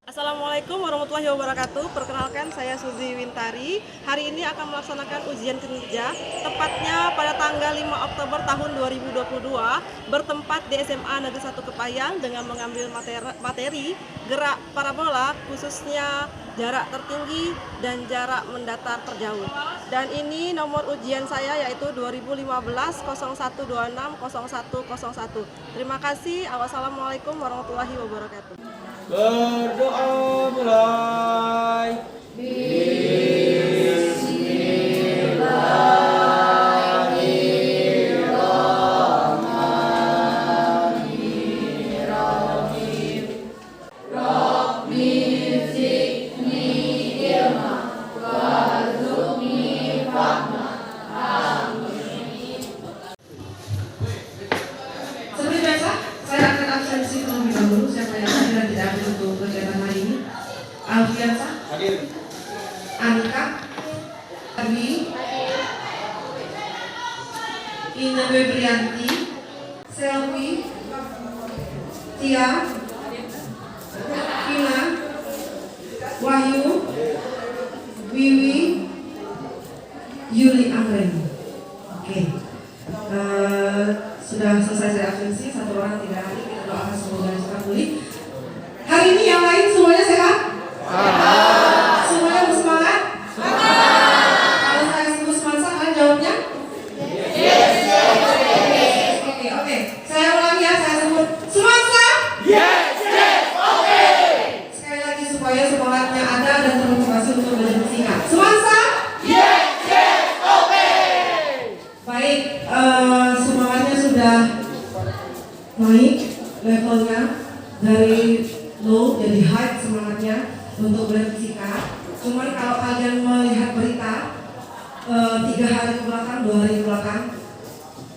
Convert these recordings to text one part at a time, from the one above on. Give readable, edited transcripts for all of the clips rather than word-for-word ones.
Assalamualaikum warahmatullahi wabarakatuh. Perkenalkan, saya Suzy Wintari. Hari ini akan melaksanakan ujian kinerja, tepatnya pada tanggal 5 Oktober tahun 2022, bertempat di SMA Negeri 1 Kepayang dengan mengambil materi gerak parabola, khususnya jarak tertinggi dan jarak mendatar terjauh. Dan ini nomor ujian saya yaitu 2015 0126 0101. Terima kasih. Wassalamualaikum warahmatullahi wabarakatuh. Berdoa mulai. Seperti biasa, saya akan absensi terlebih dahulu. Siapa yang hadir dan tidak hadir untuk kegiatan hari ini? Alfiansa, Hadir. Anka, Arwi, Ine Febrianti, Selvi, Tia, Kina, Wahyu, Wiwi, Yuli Anggreni. Oke. Sudah selesai saya absensi, satu orang tidak hadir, kita doakan semoga cepat pulih. Hari ini yang lain semuanya sehat? Semuanya bersemangat? Kalau saya sebut semangat, kalian jawabnya? Oke. Saya ulangi ya, saya sebut semangat? Sekali lagi supaya semangatnya ada dan termotivasi untuk belajar singkat. Semangat? Baik, semangatnya sudah naik levelnya dari low jadi high semangatnya untuk berfisika. Cuman kalau kalian melihat berita 3 hari ke belakang, 2 hari ke belakang,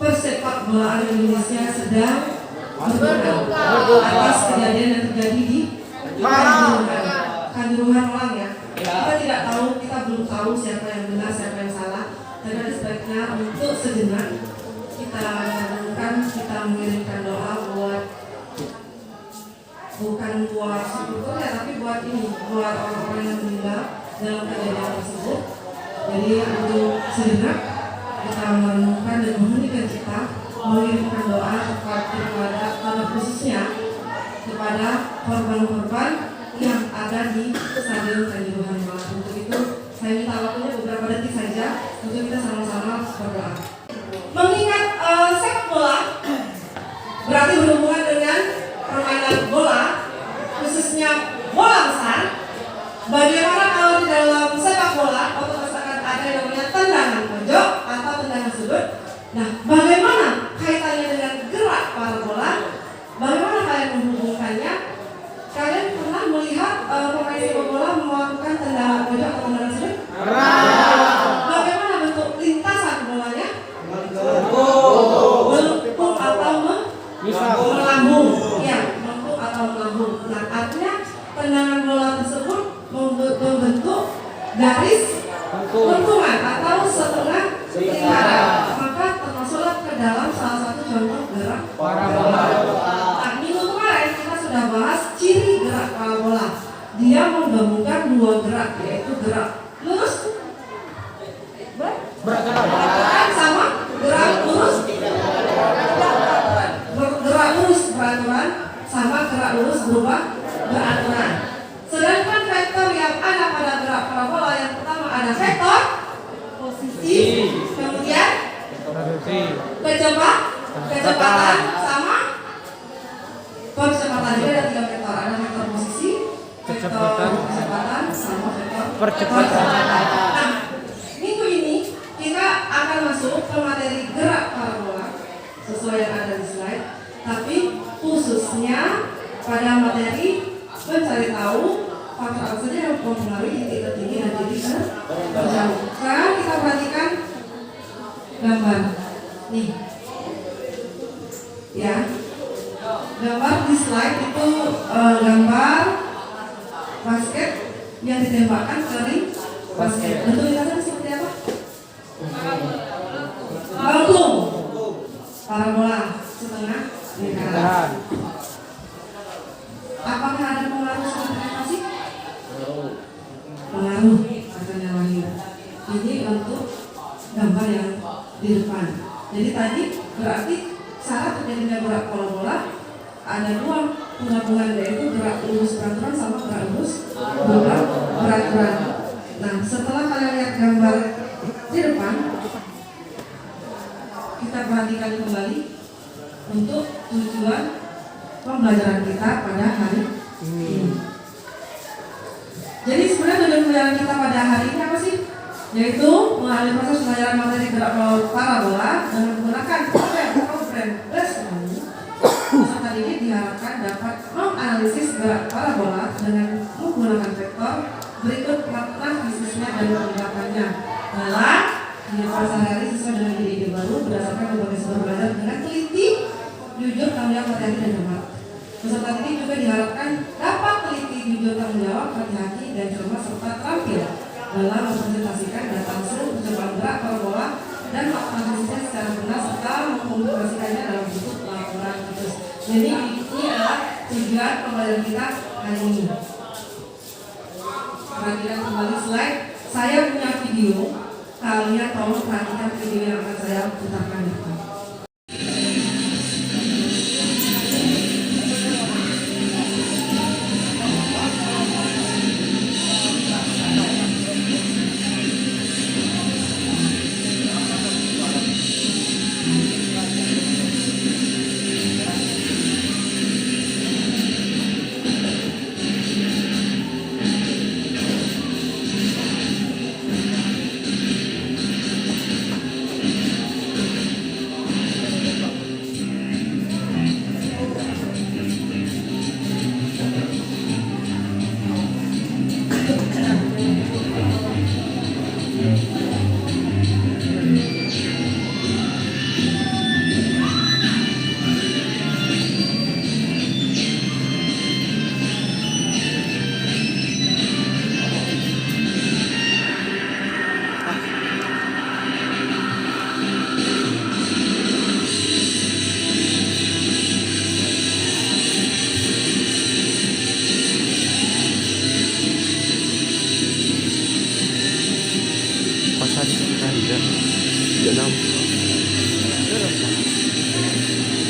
persepak bolaan Indonesia sedang berduka atas kejadian yang terjadi di Kanjuruhan Malang ya. Kita tidak tahu, kita belum tahu siapa yang benar, siapa yang salah. Dan ada sebaiknya untuk sejenak kita renungkan, kita mengirimkan doa buat bukan buat sepuluh ya, tapi buat ini, buat orang-orang yang meninggal dalam kejadian tersebut. Jadi untuk sejenak kita merenungkan dan menghentikan kita mengirimkan doa kepada khususnya kepada korban-korban yang ada di Stadion Kanjuruhan Malang. Untuk itu saya minta waktunya beberapa detik saja untuk kita sama-sama berdoa. Mengingat sepak bola berarti berhubungan dengan permainan bola, khususnya bola besar. Bagaimana kalau di dalam sepak bola otomatis akan ada yang namanya tendangan pojok atau tendangan sudut. Nah, bagaimana kaitannya dengan gerak parabola? Bagaimana kalian menghubungkannya? Kalian pernah melihat pemain sepak bola melakukan tendangan pojok atau tendangan sudut? Bagaimana bentuk lintasan bolanya? Melengkung atau melambung? Ya, melengkung atau melambung. Nah, artinya tendangan bola tersebut membentuk garis lengkungan atau setengah lingkaran. Maka termasuklah ke dalam salah satu contoh gerak parabola. Nah, minggu kemarin kita sudah bahas ciri gerak parabola. Dia menggabungkan 2 gerak, yaitu gerak lurus beraturan sama gerak lurus beraturan sama gerak lurus berubah beraturan. Sedangkan vektor yang ada pada gerak parabola yang pertama ada vektor posisi, kemudian kecepatan sama percepatan. Jadi ada 3 vektor, ada vektor posisi, vektor kecepatan sama vektor percepatan. Nah, minggu ini kita akan masuk ke materi gerak parabola sesuai yang ada di slide, tapi khususnya pada materi mencari tahu faktor apa saja yang mempengaruhi titik tertinggi dan titik terjauh. Sekarang kita perhatikan gambar nih ya, gambar di slide itu gambar basket yang ditembakkan ke ring basket. Bentuk lintasan seperti apa? Melengkung, parabola setengah lingkaran. Apakah ada pengaruh sama gravitasi? jauh asalnya lahir. Ini untuk gambar yang di depan. Jadi tadi berarti syarat terjadinya gerak pola bola ada dua penggabungan, yaitu gerak lurus peraturan sama gerak lurus peraturan. Nah, setelah kalian lihat gambar di depan, kita perhatikan kembali untuk tujuan pembelajaran kita pada hari ini. Jadi sebenarnya tujuan pembelajaran kita pada hari ini apa sih? Yaitu mengalami proses pembelajaran materi gerak parabola dengan menggunakan program lesson. Peserta didik diharapkan dapat menganalisis gerak parabola dengan menggunakan vektor berikut makna bisnisnya dan penerapannya dalam kehidupan sehari-hari sesuai dengan ide-ide baru berdasarkan berbagai sumber belajar dengan teliti, jujur, tanggung jawab, hati-hati, dan cermat. Peserta didik juga diharapkan dapat teliti, jujur, tanggung jawab, hati-hati, dan cermat serta terampil dalam mempresentasikan data hasil percobaan gerak parabola dan makna bisnisnya secara benar serta mengkomunikasikannya dalam bentuk laporan khusus. Jadi ini adalah tujuan pembelajaran kita hari ini. Perhatikan kembali slide. Saya punya video. Kalian tolong perhatikan video yang akan saya putarkan di depan.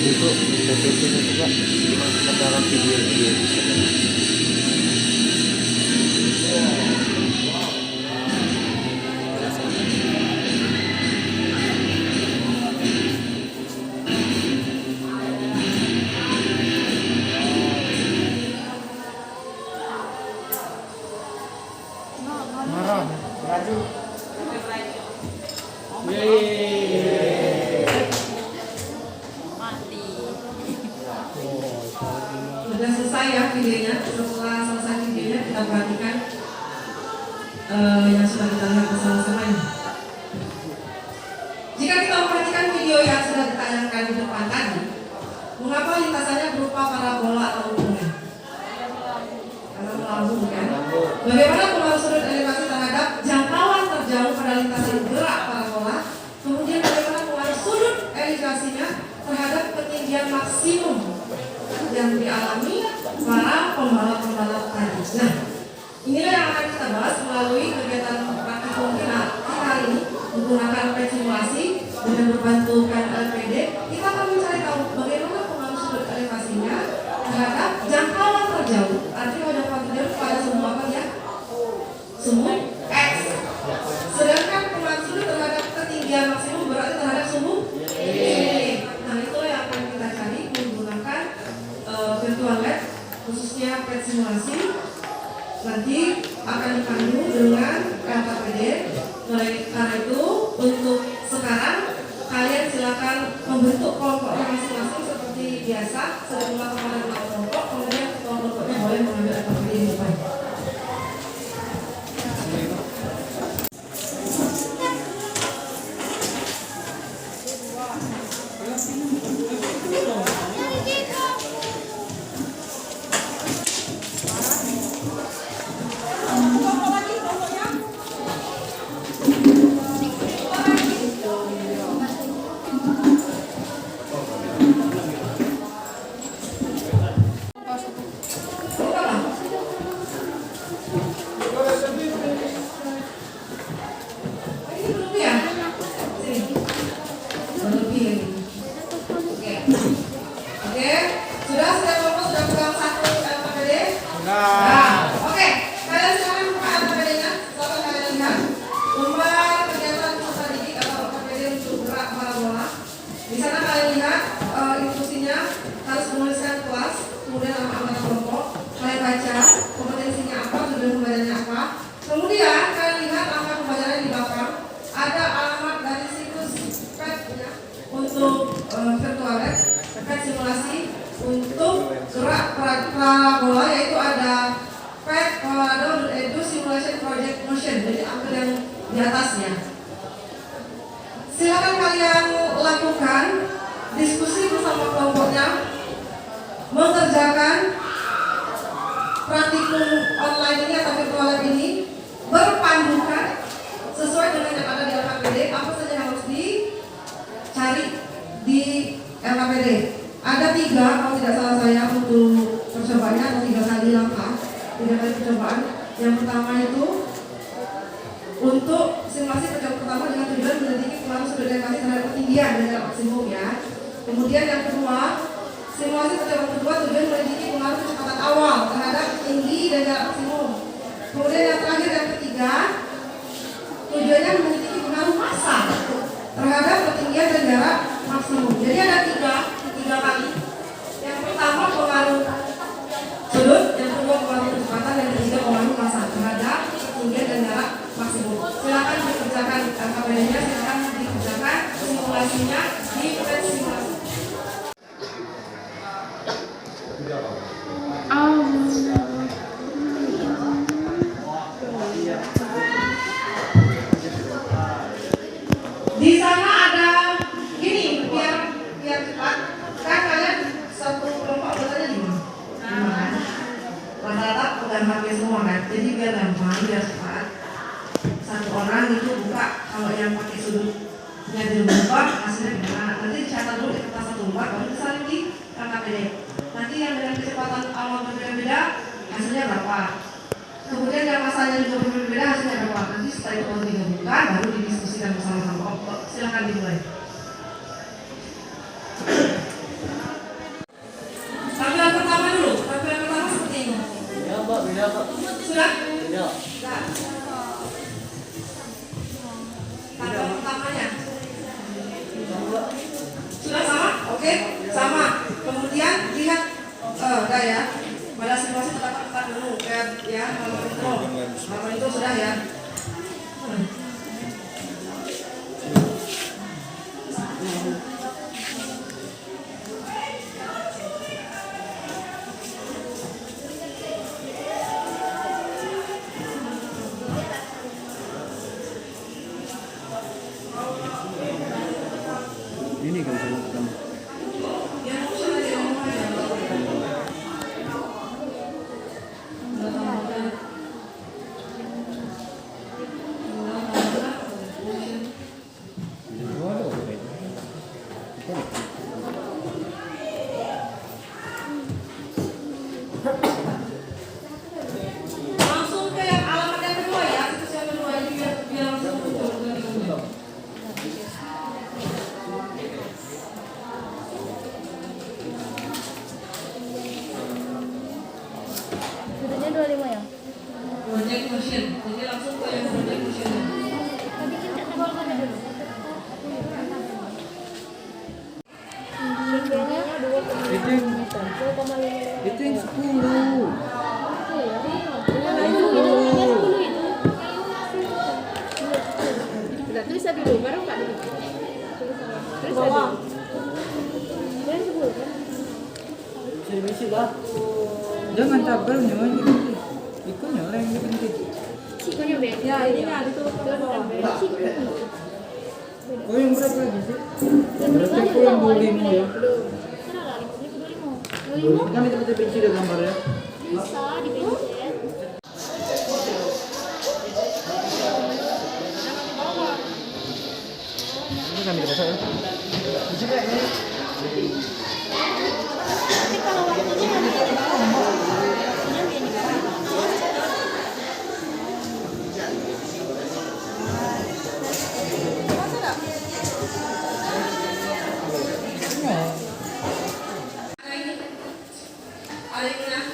Untuk PPT juga secara video. Sudah selesai ya videonya. Setelah selesai videonya kita perhatikan yang sudah kita lihat bersama-sama ini. Jika kita perhatikan video yang sudah ditayangkan di depan tadi, mengapa lintasannya berupa parabola atau hubungan? Karena melambung kan? Bagaimana pengaruh sudut elevasi terhadap jangkauan terjauh pada lintasan gerak parabola? Kemudian bagaimana pengaruh sudut elevasinya terhadap ketinggian maksimum yang dialami para pembalap-pembalap tadi. Nah, inilah yang akan kita bahas melalui kegiatan praktikum kita hari ini menggunakan PET simulasi dengan berbantukan LPD. Kita akan mencari tahu bagaimana pengaruh sudut elevasinya terhadap jangkauan terjauh. Artinya jangkauan terjauh pada sumbu apa ya? Sumbu X. Sedangkan pengaruh sudut terhadap ketinggian maksimum berarti terhadap sumbu Y. Nah, itulah yang akan kita cari menggunakan virtual lab, khususnya PET simulasi. Nanti akan dipandu dengan LKPD. Karena itu untuk sekarang kalian silakan membentuk kelompoknya masing-masing seperti biasa. Sejumlah kepada kelompok, kemudian kelompoknya boleh mengambil LKPD di depan. Nah, oke. Kalian sekarang buka AKPD-nya. Silakan kalian lihat. Lembar kegiatan peserta didik atau AKPD untuk gerak parabola. Di sana kalian lihat instruksinya harus menuliskan kelas, kemudian nama anggota kelompok. Kalian baca kompetensinya apa, tujuan pembelajarannya apa. Kemudian kalian lihat angka pembelajaran di belakang. Ada alamat dari situs PET-nya untuk virtual lab, PET simulasi untuk gerak parabola, yaitu ada PET Colorado Edu Simulation Project Motion. Jadi ambil yang di atasnya. Silakan kalian lakukan diskusi bersama kelompoknya, mengerjakan praktikum online ini atau virtual lab ini berpandukan sesuai dengan yang ada di LKPD. Apa saja yang harus dicari di LKPD? Ada 3 kalau tidak salah saya untuk percobaannya, atau 3 kali langkah, 3 kali percobaan. Yang pertama itu untuk simulasi percobaan pertama dengan tujuan menyelidiki pengaruh sudut elevasi terhadap ketinggian dan jarak maksimum ya. Kemudian yang kedua, simulasi percobaan kedua tujuan menyelidiki pengaruh kecepatan awal terhadap tinggi dan jarak maksimum. Kemudian yang terakhir yang ketiga, tujuannya menyelidiki pengaruh massa terhadap ketinggian dan jarak maksimum. Jadi ada tiga kali. Yang pertama pengaruh sudut, yang kedua pengaruh kecepatan, dan yang ketiga pengaruh massa terhadap ketinggian dan jarak maksimum. Silakan dikerjakan LKPD-nya, silakan dikerjakan simulasinya di PET simulasi. Di sana ada gini, biar cepat. Kan kalian satu kelompok anggotanya 5. Kan? Rata-rata pegang HP semua kan. Jadi biar gampang, biar cepat. Satu orang itu buka, kalau yang pakai sudutnya dibuka, hasilnya gimana? Nanti dicatat dulu di kertas satu lembar, baru disalin di LKPD. Nanti yang dengan kecepatan awal berbeda-beda, hasilnya berapa? Kemudian yang masanya juga berbeda, hasilnya berapa? Nanti setelah itu baru digabungkan, baru didiskusikan bersama-sama. Silakan dimulai. Tampilan pertama dulu. Tampilan pertama seperti ini. Ya, Mbak, beda, Pak. Sudah? Beda. Sudah. Tampilan pertamanya. Sudah sama? Oke, sama. Kemudian lihat, udah ya. Pada simulasi tetap dulu, kayak ya, kalau itu sudah ya. Ini kan saya pertama. Langsung ke yang alamat yang kedua ya, situs yang kedua ini biar langsung muncul. Sudutnya 25 ya? Project motion, jadi langsung ke yang project motion. Tadi kita tebal mana dulu? Tingginya 2,5 meter. 2,5 Itu yang 10. Itu ya? Yang lain dulu, yang 10 itu. Tidak tulis dulu, baru Kak dulu. Tulis Bawah. Yang 10 kan? Bisa lah. Jangan tabelnya ini penting. Ikutnya lah yang penting. Sikonya beda. Ya, ini kan ditulis ke bawah. Oh, yang berapa lagi sih? Yang Berarti aku yang 25 ya. belum. Kenapa lagi? 25. Kan itu pensil ya gambarnya. Bisa dipencet. Ini kan tidak saya. Tapi kalau waktunya nanti ada bawah. Nanti yang di bawah. Ada yang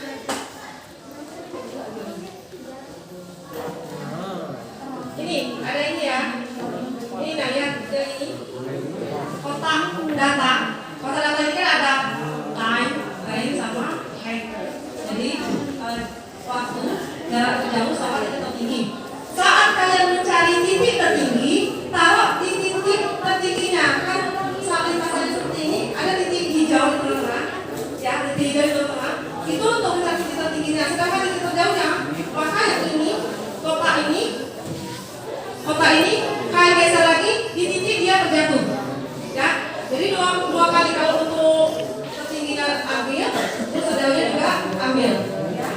data. Kota data ini kan ada time, range sama height. Jadi waktu, jarak terjauh sama titik tertinggi. Saat kalian mencari titik tertinggi, taruh di titik tertingginya. Kan saat lintasannya seperti ini, ada titik hijau di tengah-tengah, ya, titik hijau di tengah-tengah. Itu untuk mencari titik tertingginya. Sedangkan titik terjauhnya, maka yang ini, kota ini, kalian geser lagi di titik dia terjatuh, ya. Jadi dua kali kalau untuk tertingginya ambil, terus terjauhnya juga ambil. Ya.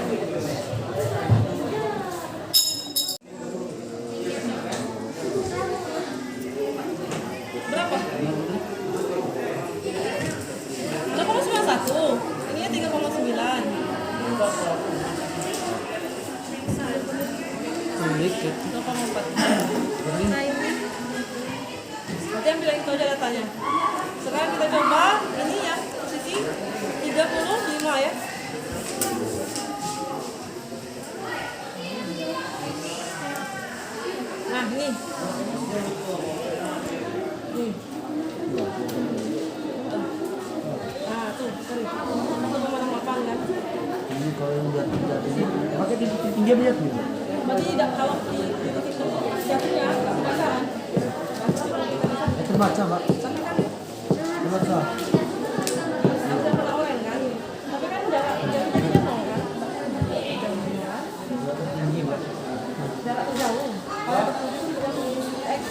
Berapa? 0,91. Ininya 3,9. Sedikit. 0,4. Nanti ambil yang itu aja datanya. Sekarang kita coba ini ya, posisi 35 ya. Nah, ini. Nih. Tuh. Nah, tuh, sorry. 1,68 kan. Ini kalau yang buat ini pakai titik tinggi aja gitu. Berarti tidak kalau di titik itu jatuhnya nggak kebakaran. Terbaca, Pak. Tapi kan Terbaca. ada penawaran kan. Tapi kan jatuhnya mau kan. Tinggi, Pak. Jarak terjauh. Kalau tertuju tergantung X.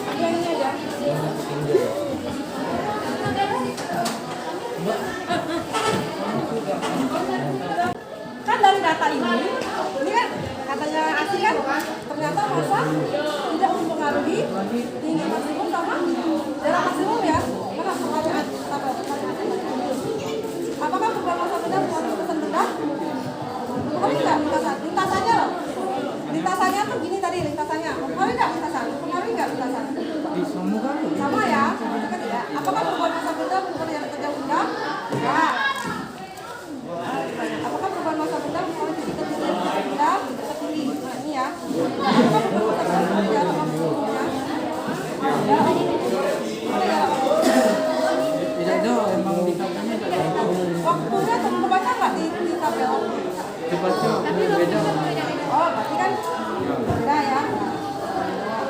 Ambil yang ini aja. Kan dari data ini kan katanya asli kan ternyata masa tidak mempengaruhi tinggi maksimum sama jarak maksimum ya. Karena pertanyaan apakah beban masa benda mengalami kesan benda? Mempengaruhi nggak lintasannya loh? Lintasannya tuh gini tadi lintasannya. Mempengaruhi nggak lintasan? Mempengaruhi nggak lintasan? Sama ya, itu kan ya. Apakah beban masa benda mempengaruhi jarak terjauh benda? Ya. Apakah perubahan masa benda mempengaruhi titik tertinggi benda tertinggi? Nah, ini ya. Apakah perubahan masa benda jarak maksimumnya? Tidak ada emang di tabelnya enggak ada. Waktunya kamu baca nggak di tabel? Terbaca beda. Oh, berarti kan beda ya.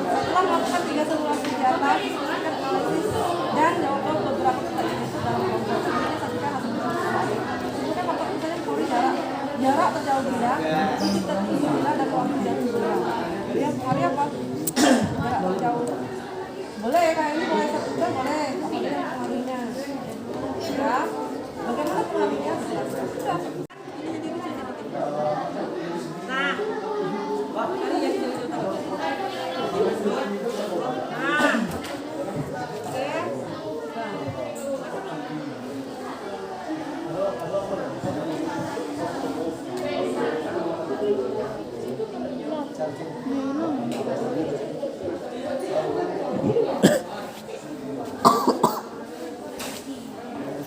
Setelah melakukan 3 simulasi di atas, sistem analisis dan jawab beberapa pertanyaan itu dalam kelompok. Kemudian saksikan hasil simulasi. Kemudian kelompok misalnya mempengaruhi jarak terjauh benda, titik tertinggi benda dan waktu jatuh benda. Jadi yang pengaruhi apa? Jarak terjauh. Boleh kayak ini boleh 1 jam boleh. Apalagi yang pengaruhinya. Ya. Bagaimana pengaruhnya? Sudah. Nah, ini yang itu tadi. Nah, oke.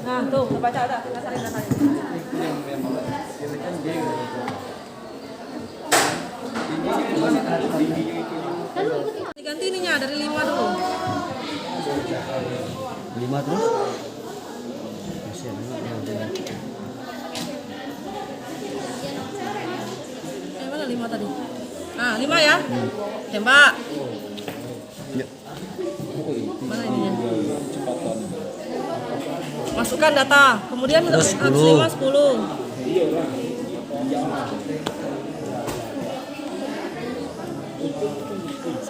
Nah, tuh, baca ada, dasarnya. Diganti ininya dari 5 dulu. 5 terus? Masih ada. Mana 5 tadi? Nah, 5 ya. Tembak. Mana ininya? Masukkan data. Kemudian habis 5 10.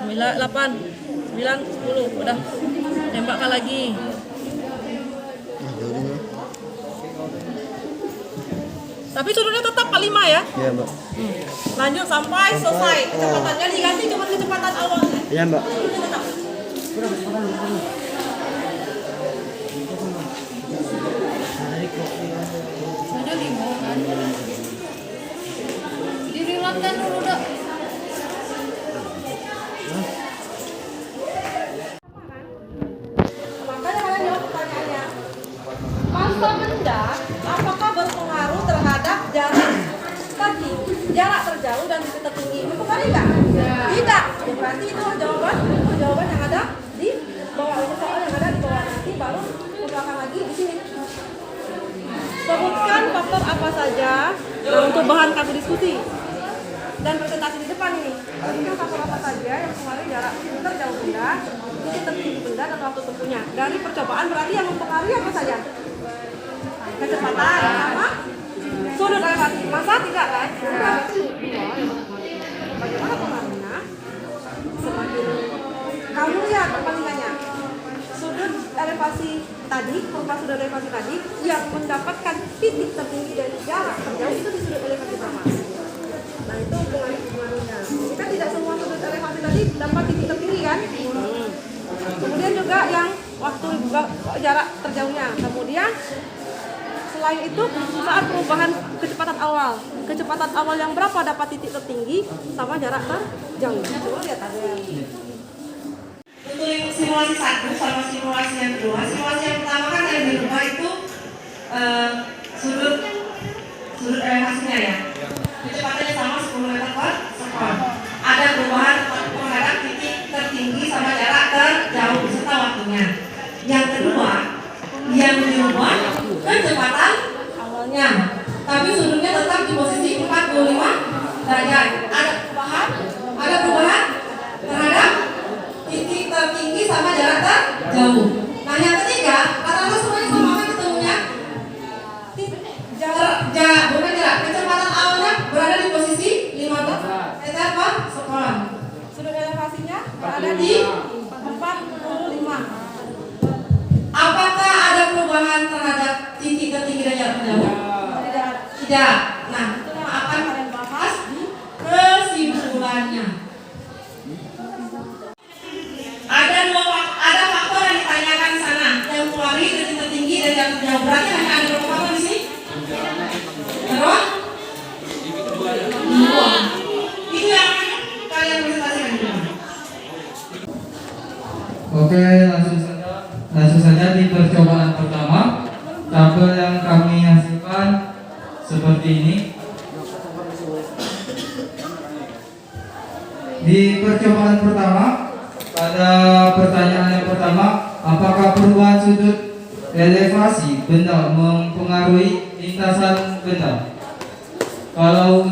9 8 9 10 udah. Tembakkan lagi. Tapi turunnya tetap 5 ya? Iya, Mbak. Lanjut sampai selesai. Kecepatannya diganti cuma kecepatan awalnya. Iya, Mbak. Turunnya tetap. Sudah 5 kan? Dirilatkan dulu dok. Makanya kalian jawab pertanyaannya. Masa benda apakah berpengaruh terhadap jarak jarak terjauh dan titik tertinggi? Mempengaruhi nggak? Tidak. Ya, berarti itu jawaban faktor apa saja untuk bahan kamu diskusi dan presentasi di depan ini. Berikan faktor apa saja yang mempengaruhi jarak terjauh benda, titik tertinggi benda, dan waktu tempuhnya. Dari percobaan berarti yang mempengaruhi apa saja? Kecepatan sama sudut elevasi. Masa tidak kan? Bagaimana pengaruhnya? Semakin kamu lihat perbandingannya. Sudut elevasi tadi, kurva sudut elevasi tadi yang mendapatkan titik tertinggi dari jarak terjauh itu di sudut elevasi pertama. Nah itu pengaruhnya. Kita tidak semua sudut elevasi tadi dapat titik tertinggi kan? Kemudian juga yang waktu jarak terjauhnya. Kemudian selain itu saat perubahan kecepatan awal yang berapa dapat titik tertinggi sama jarak terjauh. Coba lihat ada yang Untuk simulasi 1 sama simulasi yang kedua, simulasi yang pertama kan yang dirubah itu sudut elevasinya ya. Kecepatannya sama 10 meter per sekon. Ada perubahan terhadap titik tertinggi sama jarak terjauh beserta waktunya. Yang kedua, yang dirubah kecepatan awalnya, tapi sudutnya tetap di posisi 45 derajat. Ada perubahan terhadap titik tertinggi sama jarak terjauh. Nah yang ketiga, rata-rata semuanya sama kan ketemunya? Bukan jarak, kecepatan awalnya berada di posisi 15 meter per sekon. sudut elevasinya berada di 45. Apakah ada perubahan terhadap titik tertinggi dan jarak terjauh? Tidak. Nah, itu yang akan kalian bahas di kesimpulannya. Ada faktor yang ditanyakan di sana yang mempengaruhi titik tertinggi dan jarak terjauh. Berarti hanya ada berapa faktor di sini? Terus? Dua. Itu yang kalian presentasikan di mana? Oke, langsung saja di percobaan pertama. Tabel yang kami hasilkan seperti ini. Di percobaan pertama, pada pertanyaan yang pertama, apakah perubahan sudut elevasi benda mempengaruhi lintasan benda? Kalau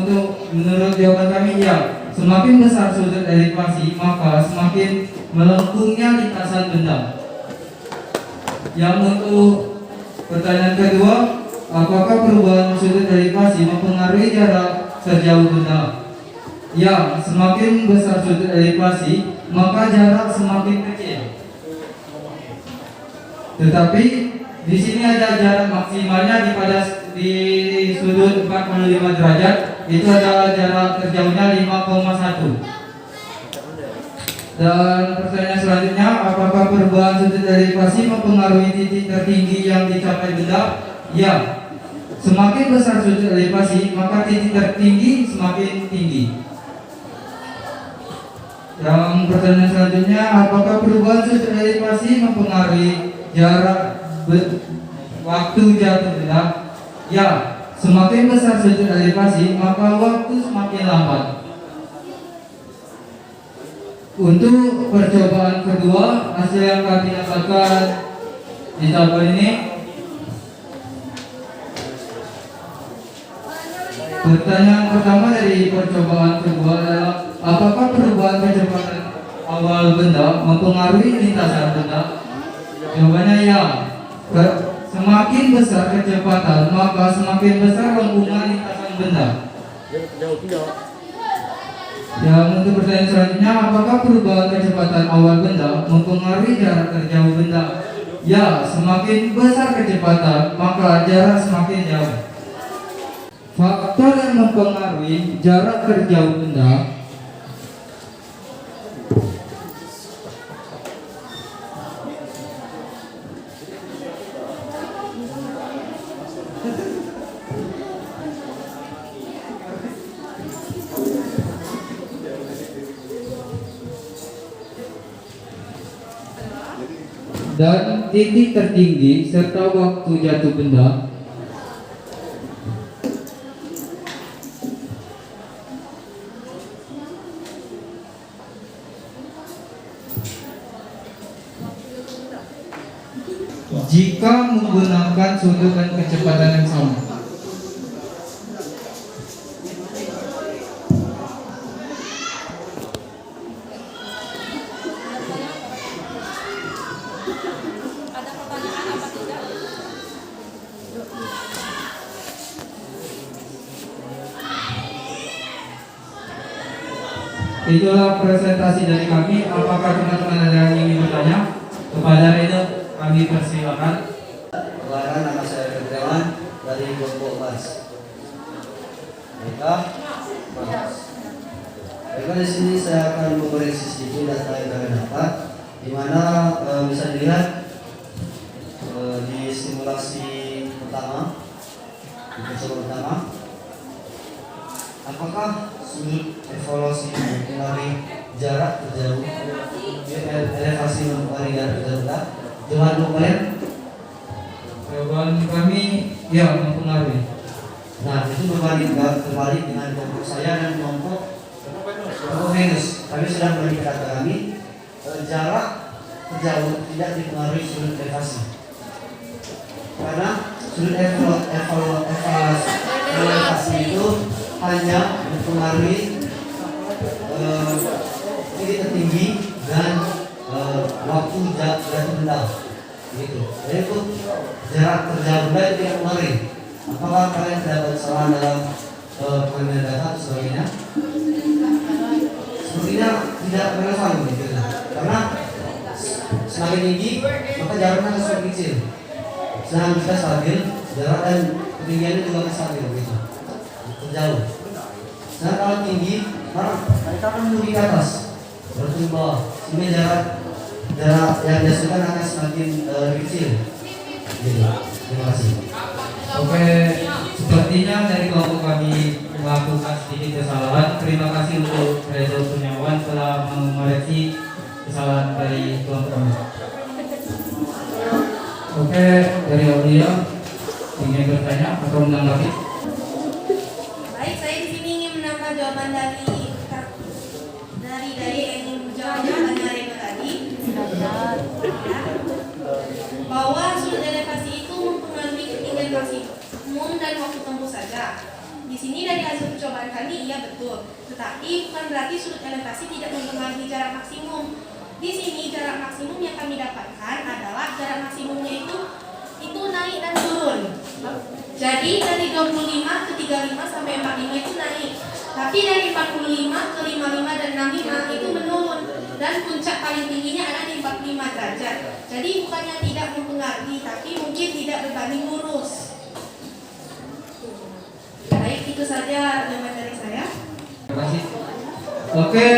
menurut jawaban kami ya, semakin besar sudut elevasi maka semakin melengkungnya lintasan benda. Yang untuk pertanyaan kedua, apakah perubahan sudut elevasi mempengaruhi jarak terjauh benda? Ya, semakin besar sudut elevasi maka jarak semakin kecil. Tetapi di sini ada jarak maksimalnya di sudut 45 derajat, itu adalah jarak terjauhnya 5,1. Dan pertanyaan selanjutnya, apakah perubahan sudut elevasi mempengaruhi titik tertinggi yang dicapai benda? Ya, semakin besar sudut elevasi maka titik tertinggi semakin tinggi. Yang pertanyaan selanjutnya, apakah perubahan sudut elevasi mempengaruhi jarak waktu jatuh benda? Ya, semakin besar sudut elevasi maka waktu semakin lambat. Untuk percobaan kedua, hasil yang kami dapatkan di tabel ini. Pertanyaan pertama dari percobaan kedua adalah, apakah perubahan kecepatan awal benda mempengaruhi lintasan benda? Jawabannya ya. Semakin besar kecepatan maka semakin besar lengkungan lintasan benda. Yang untuk pertanyaan selanjutnya, apakah perubahan kecepatan awal benda mempengaruhi jarak terjauh benda? Ya, semakin besar kecepatan maka jarak semakin jauh. Faktor yang mempengaruhi jarak terjauh benda dan titik tertinggi serta waktu jatuh benda. Jika menggunakan sudut dan kecepatan yang sama. itulah presentasi dari kami. Apakah teman-teman ada yang ingin bertanya? Kepada Reno kami persilakan. Perkenalkan, nama saya Firdawan dari kelompok Mas. Baiklah, Mas. Baiklah, di sini saya akan mengoreksi sedikit data yang kami dapat, di mana bisa dilihat di simulasi pertama, di percobaan pertama, apakah sudut evaluasi mempengaruhi jarak terjauh, elevasi mempengaruhi jarak terjauh? Jawaban kalian? Jawaban kami ya mempengaruhi. Nah, itu berbalik dengan kelompok saya dan kelompok Venus. Kami sudah memberikan data kami, jarak terjauh tidak dipengaruhi sudut elevasi. Karena sudut elevasi itu hanya mempengaruhi titik tertinggi dan waktu jatuh benda. Gitu. Jadi itu jarak terjauh benda itu tidak mempengaruhi. Apakah kalian terdapat kesalahan dalam pengambilan data atau sebagainya? Sepertinya tidak relevan gitu. Karena semakin tinggi maka jaraknya akan semakin kecil. Sedangkan kita stabil, jarak dan ketinggiannya juga stabil gitu. Terjauh. Sedangkan kalau tinggi, maka kita akan menuju ke atas, berarti ke bawah. Sehingga jarak yang dihasilkan akan semakin kecil. Gitu. Terima kasih. Oke, sepertinya dari kelompok kami melakukan sedikit kesalahan. Terima kasih untuk Reza Kurniawan telah mengoreksi kesalahan dari kelompok kami. Oke, dari Aulia ingin bertanya atau menanggapi? Baik, saya di sini ingin menambah jawaban dari yang ingin menjawab jawabannya Reno tadi, bahwa sudut elevasi itu mempengaruhi ketinggian maksimum dan waktu tempuh saja. Di sini dari hasil percobaan kami iya betul, tetapi bukan berarti sudut elevasi tidak mempengaruhi jarak maksimum. Di sini jarak maksimum yang kami dapatkan adalah jarak maksimumnya itu naik dan turun. Jadi dari 25 ke 35 sampai 45 itu naik. Tapi dari 45 ke 55 dan 65 itu menurun. Dan puncak paling tingginya ada di 45 derajat. Jadi bukannya tidak mempengaruhi, tapi mungkin tidak berbanding lurus. Baik, itu saja jawaban dari saya. Terima kasih. Oke,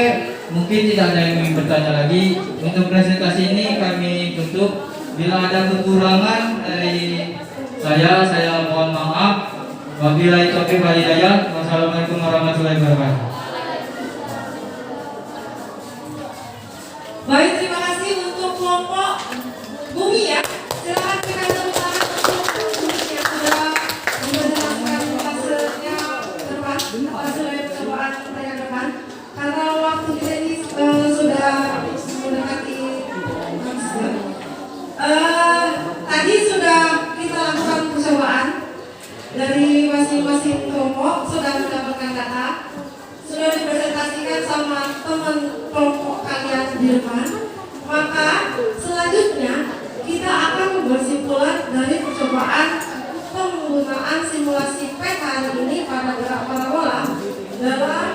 mungkin tidak ada yang ingin bertanya lagi. Untuk presentasi ini kami tutup. Bila ada kekurangan dari saya mohon maaf. Wabillahi taufiq wal hidayah. Wassalamualaikum warahmatullahi wabarakatuh. Baik, terima kasih untuk kelompok Bumi ya. Silakan berikan tepuk tangan untuk Bumi yang sudah menjelaskan hasilnya depan, hasil percobaan yang depan. Karena waktu kita ini sudah mendekati habis. Tadi sudah kita lakukan percobaan dari masing-masing kelompok, sudah mendapatkan data, sudah dipresentasikan sama teman kelompok kalian di depan. Maka selanjutnya kita akan bersimpulan dari percobaan penggunaan simulasi PET hari ini pada gerak parabola dalam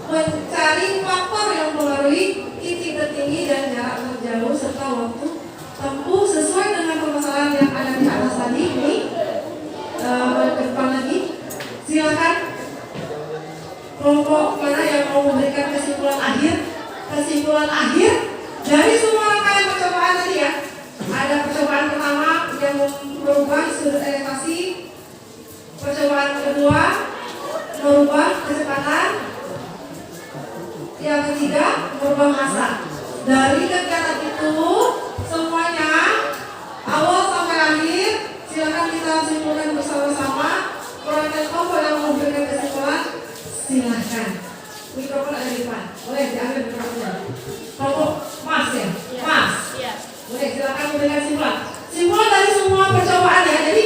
mencari faktor yang mempengaruhi titik tertinggi dan jarak terjauh serta waktu tempuh sesuai dengan permasalahan yang ada di atas tadi. Ini ke depan lagi, silakan kelompok mana yang mau memberikan kesimpulan akhir dari semua rangkaian percobaan tadi ya. Ada percobaan pertama yang merubah sudut elevasi, percobaan kedua merubah kecepatan, yang ketiga merubah massa. Dari kegiatan itu semuanya awal sampai akhir, silakan kita simpulkan bersama-sama. Perwakilan kelompok yang memberikan kesimpulan, silahkan. Mikrofon ada di depan, boleh diambil mikrofonnya. Kelompok Mas ya, Mas. Boleh silakan memberikan kesimpulan. Simpulan dari semua percobaan ya. Jadi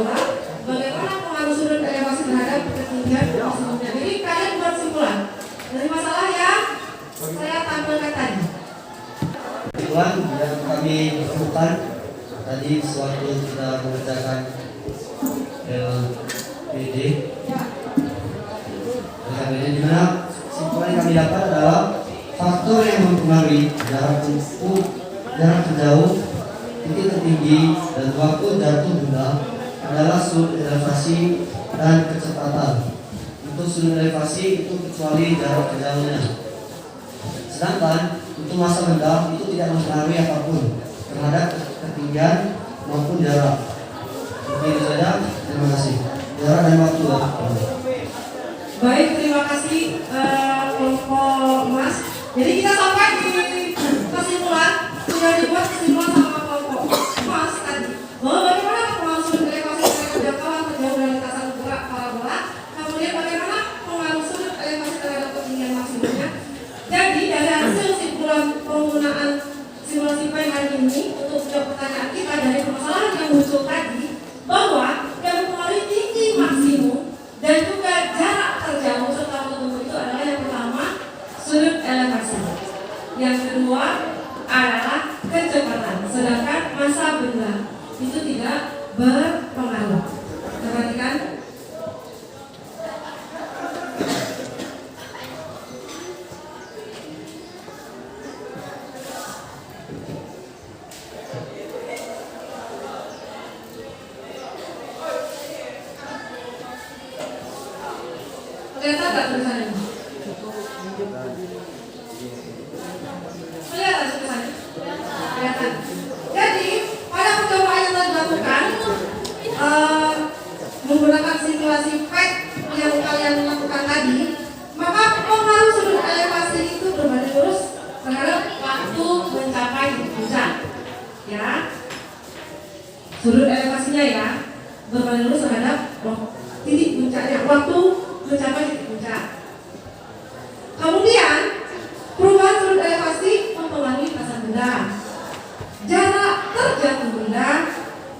parabola, bagaimana pengaruh sudut elevasi terhadap ketinggian maksimumnya. Jadi kalian buat simpulan dari masalah yang saya tampilkan tadi. Tuan yang kami temukan tadi sewaktu kita mengerjakan LPD, di mana simpulan yang kami dapat adalah faktor yang mempengaruhi jarak tempuh, jarak terjauh, titik tertinggi, dan waktu jatuh benda adalah sudut elevasi dan kecepatan. Untuk sudut elevasi itu kecuali jarak terjauhnya. Sedangkan untuk massa benda itu tidak mempengaruhi apapun terhadap ketinggian maupun jarak. Begitu saja. Terima kasih. Jarak dan waktu. Baik, terima kasih kelompok Mas. Jadi kita sampai di kesimpulan, sudah dibuat kesimpulan sama kelompok Mas tadi. Bahwa bagaimana pengaruh sudut elevasi terhadap jangkauan terjauh dari lintasan gerak parabola, kemudian bagaimana pengaruh sudut elevasi terhadap ketinggian maksimumnya. Jadi dari hasil simpulan penggunaan simulasi PAI hari ini untuk menjawab pertanyaan kita dari permasalahan yang muncul tadi, bahwa yang mempengaruhi tinggi maksimum dan juga jarak terjauh serta waktu tempuh itu adalah yang pertama sudut elevasi, yang kedua adalah kecepatan, sedangkan massa benda itu tidak berpengaruh. Perhatikan. Kelihatan nggak tulisannya? Kelihatan tulisannya? Kelihatan. Jadi pada percobaan yang telah dilakukan menggunakan simulasi PET yang kalian lakukan tadi, maka pengaruh sudut elevasi itu berbanding lurus terhadap waktu mencapai puncak. Ya, sudut elevasinya ya berbanding lurus terhadap titik puncaknya, waktu mencapai titik puncak. Kemudian perubahan sudut elevasi mempengaruhi lintasan benda, jarak terjatuh benda,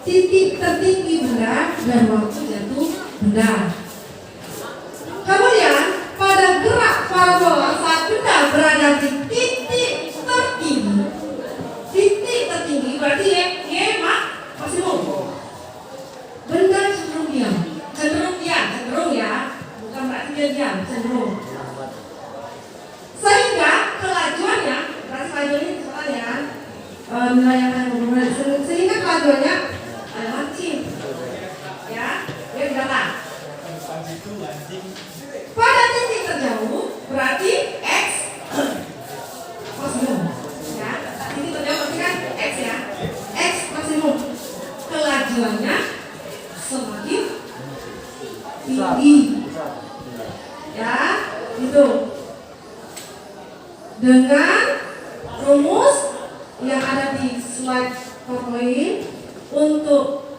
titik tertinggi benda, dan waktu jatuh benda. Kemudian pada gerak parabola saat benda berada di titik tertinggi berarti ya maksimum. Benda cenderung ya, bukan berarti dia diam, cenderung. Sehingga kelajuannya, berarti kelajuan ini kecepatan ya, nilai yang akan berubah. Sehingga kelajuannya adalah c, ya, dia datang. Pada titik terjauh berarti x maksimum, ya. Titik terjauh berarti kan x ya, x maksimum. Kelajuannya semakin tinggi, ya, itu dengan rumus yang ada di slide PowerPoint. Untuk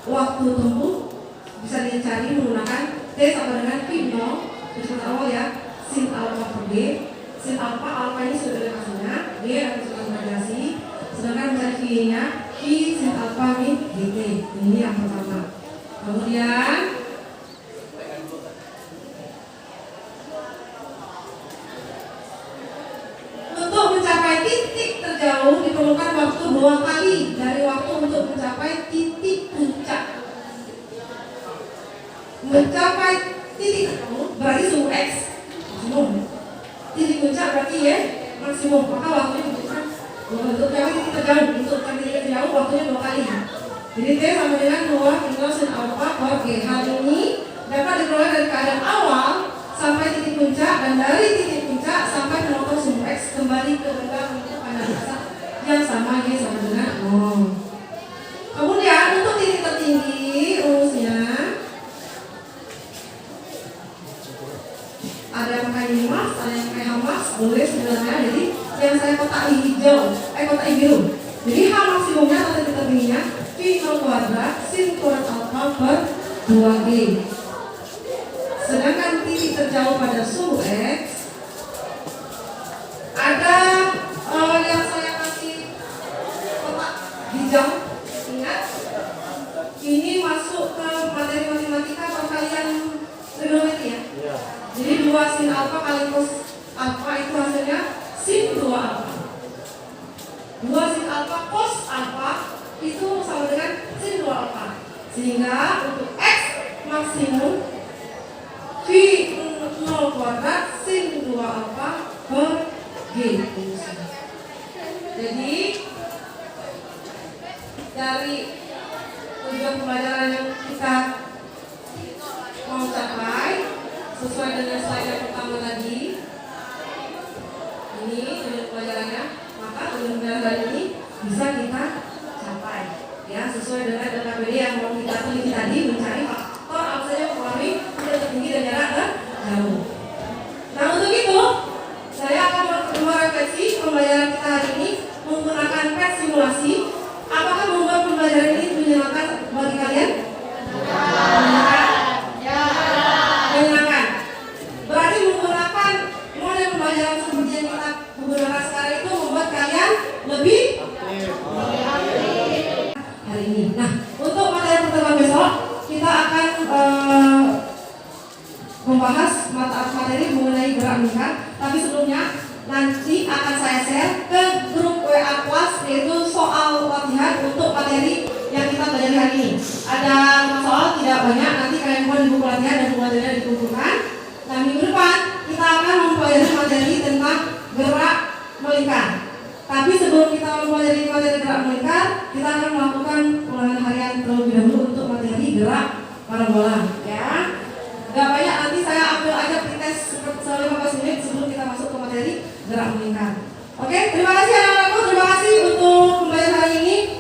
waktu tempuh bisa dicari menggunakan T sama dengan Q0 kecepatan awal ya, sin alpha per D. Sin alpha ini sudah elevasinya, D adalah kecepatan radiasi, sedangkan mencari Q-nya Q sin alpha min dt. Ini yang pertama. Kemudian untuk mencapai titik terjauh diperlukan waktu 2 kali dari waktu untuk mencapai titik puncak. Mencapai titik terjauh berarti suhu x maksimum. Titik puncak berarti y maksimum. Maka waktunya dibutuhkan untuk mencapai titik terjauh. Untuk mencapai titik terjauh waktunya 2 kali. Jadi T sama dengan 2 tinggal sin alpha per G. Hal ini dapat diperoleh dari keadaan awal sampai titik puncak dan dari titik puncak sampai memotong suhu x kembali ke benda untuk pada dasar yang sama y sama dengan 0. Kemudian untuk titik tertinggi rumusnya ada yang pakai Mars, ada yang pakai Hamas, boleh sebenarnya. Jadi yang saya kotak hijau, kotak biru. Jadi H maksimumnya atau titik tertingginya Q0 kuadrat sin kuadrat alpha per 2G. Sedangkan titik terjauh pada suhu X ada yang saya kasih kotak hijau. Ingat, ini masih Sehingga untuk X maksimum V 0 kuadrat sin 2 alfa per G. Jadi dari tujuan pembelajaran yang kita mau capai sesuai dengan slide yang pertama tadi, ini tujuan pembelajarannya, maka tujuan pembelajaran ini bisa kita capai ya sesuai dengan LKPD yang mau kita teliti tadi, mencari faktor apa saja yang mempengaruhi jarak tertinggi dan jarak terjauh. Nah untuk itu saya akan merefleksi pembelajaran kita hari ini menggunakan PET simulasi. Apakah membuat pembelajaran ini menyenangkan bagi kalian? Menyenangkan. Berarti menggunakan model pembelajaran seperti yang kita gunakan sekarang itu membuat kalian lebih hari ini. Nah, untuk materi pertemuan besok kita akan membahas materi mengenai gerak meningkat. Tapi sebelumnya nanti akan saya share ke grup WA kelas, yaitu soal latihan untuk materi yang kita pelajari hari ini. Ada 5 soal, tidak banyak. Nanti kalian buat di buku latihan dan buku materinya dikumpulkan. Nah minggu depan kita akan mempelajari materi tentang gerak melingkar. Tapi sebelum kita mempelajari materi gerak melingkar, kita akan melakukan ulangan harian terlebih dahulu untuk materi gerak parabola. Ya, gak banyak. Nanti saya ambil aja pretest selama 15 menit sebelum kita masuk ke materi gerak melingkar. Oke, terima kasih anak-anakku, terima kasih untuk pembelajaran hari ini.